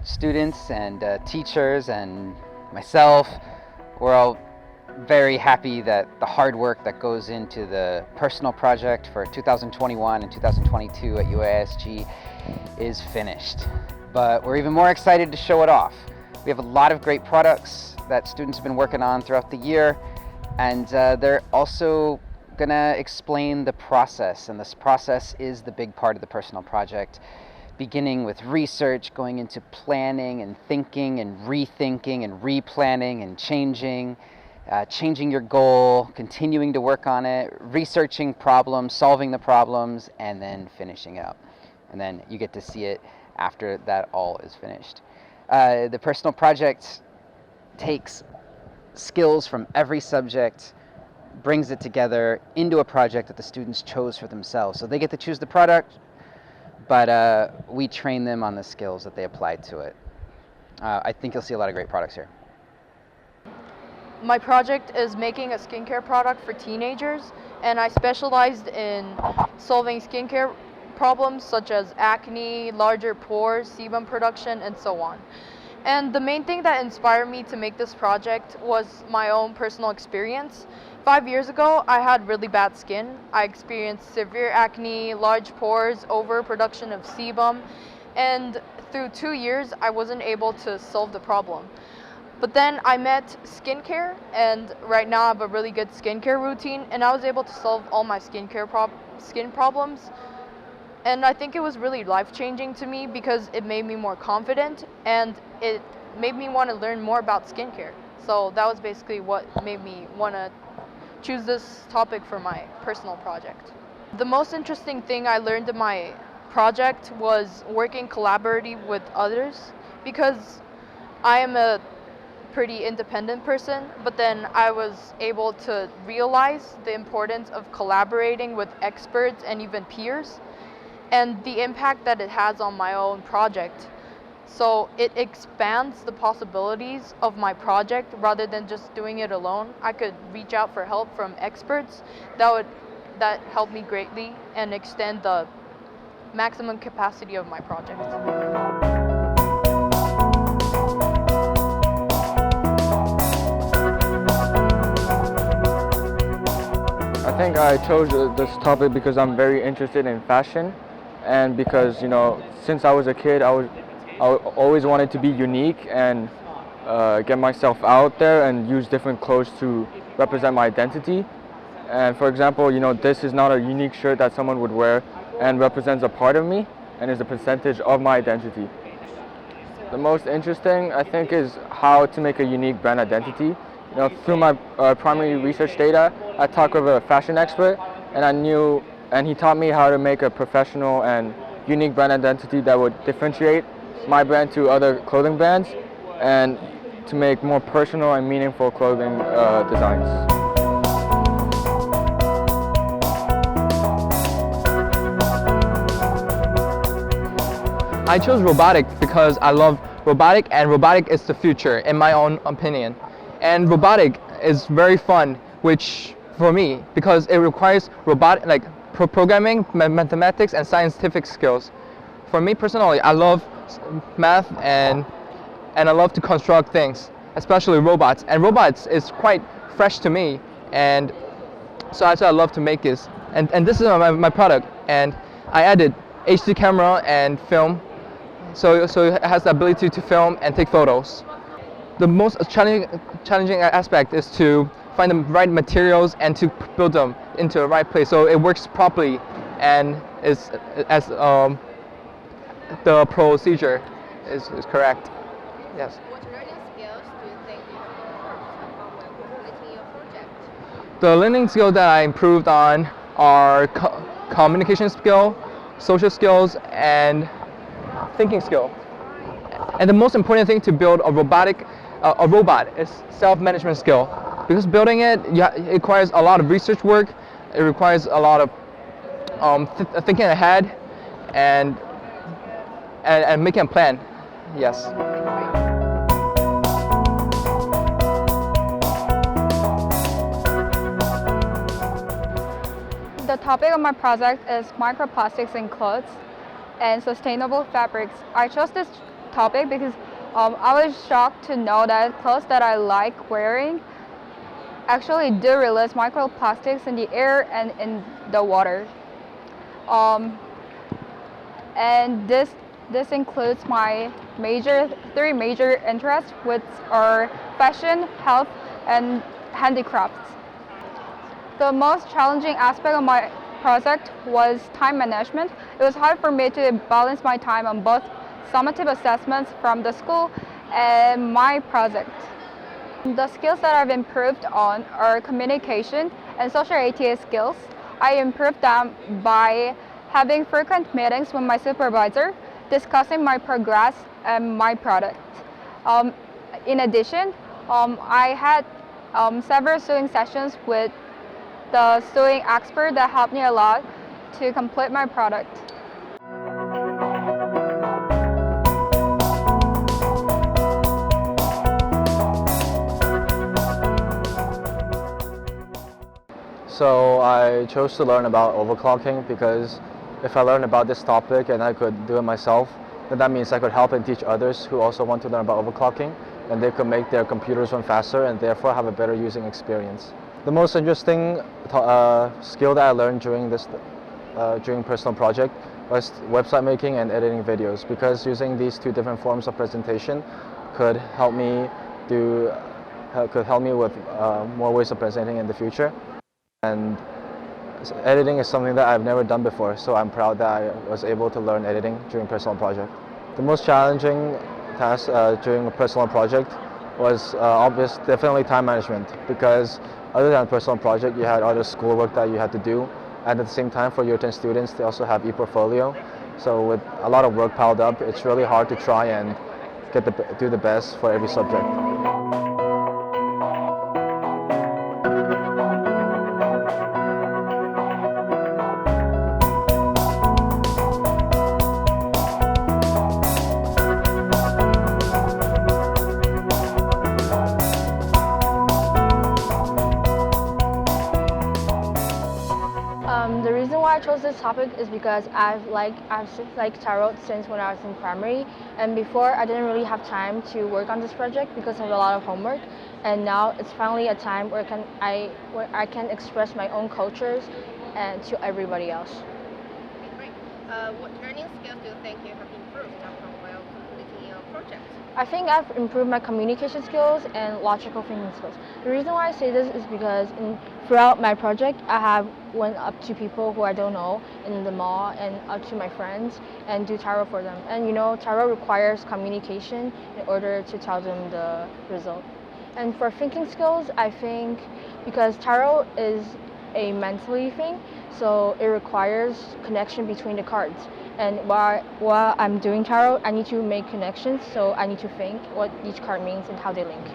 students and teachers and myself, we're all very happy that the hard work that goes into the personal project for 2021 and 2022 at UISG is finished. But we're even more excited to show it off. We have a lot of great products that students have been working on throughout the year, and they're also gonna explain the process, and this process is the big part of the personal project, beginning with research, going into planning and thinking and rethinking and replanning and changing your goal, continuing to work on it, researching problems, solving the problems, and then finishing up. And then you get to see it after that all is finished. The personal project takes skills from every subject, brings it together into a project that the students chose for themselves. So they get to choose the product, but we train them on the skills that they applied to it. I think you'll see a lot of great products here. My project is making a skincare product for teenagers, and I specialized in solving skincare problems such as acne, larger pores, sebum production, and so on. And the main thing that inspired me to make this project was my own personal experience. 5 years ago, I had really bad skin. I experienced severe acne, large pores, overproduction of sebum, and through 2 years, I wasn't able to solve the problem. But then I met skincare, and right now I have a really good skincare routine, and I was able to solve all my skin problems. And I think it was really life-changing to me because it made me more confident, and it made me want to learn more about skincare. So that was basically what made me want to choose this topic for my personal project. The most interesting thing I learned in my project was working collaboratively with others, because I am a pretty independent person, but then I was able to realize the importance of collaborating with experts and even peers, and the impact that it has on my own project. So it expands the possibilities of my project rather than just doing it alone. I could reach out for help from experts that helped me greatly and extend the maximum capacity of my project. I think I chose this topic because I'm very interested in fashion, and because, since I was a kid, I always wanted to be unique and get myself out there and use different clothes to represent my identity. And for example, this is not a unique shirt that someone would wear and represents a part of me and is a percentage of my identity. The most interesting, I think, is how to make a unique brand identity. Through my primary research data, I talked with a fashion expert, and he taught me how to make a professional and unique brand identity that would differentiate my brand to other clothing brands, and to make more personal and meaningful clothing designs. I chose robotic because I love robotic, and robotic is the future in my own opinion. And robotic is very fun, which for me, because it requires programming, mathematics, and scientific skills. For me personally, I love math and I love to construct things, especially robots. And robots is quite fresh to me, and so I love to make this. And this is my product, and I added HD camera and film, so it has the ability to film and take photos. The most challenging aspect is to find the right materials and to build them into the right place so it works properly and is as the procedure is correct. Yes. What learning skills do you think you have improved when completing your project? The learning skills that I improved on are communication skill, social skills, and thinking skill. And the most important thing to build a robot is self-management skill, because building it requires a lot of research work. It requires a lot of thinking ahead and making a plan. Yes. The topic of my project is microplastics in clothes and sustainable fabrics. I chose this topic because I was shocked to know that clothes that I like wearing actually do release microplastics in the air and in the water. Um, and this includes my three major interests, which are fashion, health, and handicrafts. The most challenging aspect of my project was time management. It was hard for me to balance my time on both summative assessments from the school and my project. The skills that I've improved on are communication and social ATA skills. I improved them by having frequent meetings with my supervisor, discussing my progress and my product. In addition, I had several sewing sessions with the sewing expert that helped me a lot to complete my product. So I chose to learn about overclocking because if I learn about this topic and I could do it myself, then that means I could help and teach others who also want to learn about overclocking, and they could make their computers run faster and therefore have a better using experience. The most interesting skill that I learned during personal project was website making and editing videos, because using these two different forms of presentation could help me with more ways of presenting in the future. And editing is something that I've never done before, so I'm proud that I was able to learn editing during personal project. The most challenging task during a personal project was definitely time management, because other than a personal project, you had other schoolwork that you had to do, and at the same time for your 10 students, they also have e-portfolio. So with a lot of work piled up, it's really hard to try and do the best for every subject. The reason why I chose this topic is because I've liked tarot since when I was in primary, and before I didn't really have time to work on this project because of a lot of homework, and now it's finally a time where I can express my own cultures and to everybody else. Okay, great. What learning skills do you think you have improved while completing your project? I think I've improved my communication skills and logical thinking skills. The reason why I say this is because throughout my project, I have went up to people who I don't know in the mall and up to my friends and do tarot for them. And you know, tarot requires communication in order to tell them the result. And for thinking skills, I think because tarot is a mentally thing, so it requires connection between the cards. And while I'm doing tarot, I need to make connections, so I need to think what each card means and how they link.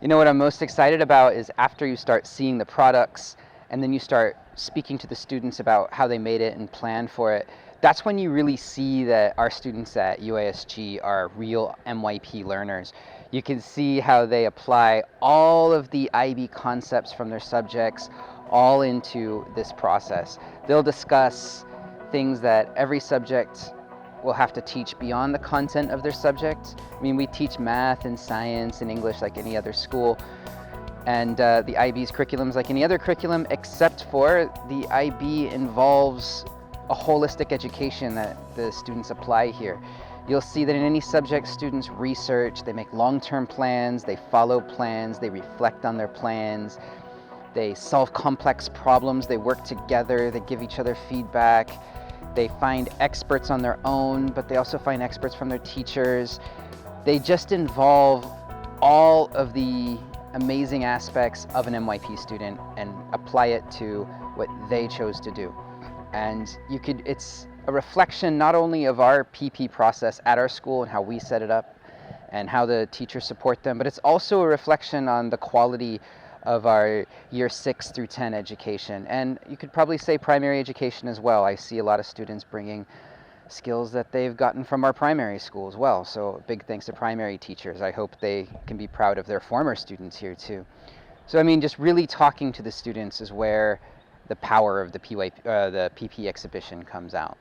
You know what I'm most excited about is after you start seeing the products and then you start speaking to the students about how they made it and planned for it. That's when you really see that our students at UISG are real MYP learners. You can see how they apply all of the IB concepts from their subjects all into this process. They'll discuss things that every subject will have to teach beyond the content of their subject. I mean, we teach math and science and English like any other school, and the IB's curriculum is like any other curriculum, except for the IB involves a holistic education that the students apply here. You'll see that in any subject, students research, they make long-term plans, they follow plans, they reflect on their plans, they solve complex problems, they work together, they give each other feedback. They find experts on their own, but they also find experts from their teachers. They just involve all of the amazing aspects of an MYP student and apply it to what they chose to do. And it's a reflection not only of our PP process at our school and how we set it up and how the teachers support them, but it's also a reflection on the quality of our year 6 through 10 education. And you could probably say primary education as well. I see a lot of students bringing skills that they've gotten from our primary school as well. So big thanks to primary teachers. I hope they can be proud of their former students here too. So I mean, just really talking to the students is where the power of the PP exhibition comes out.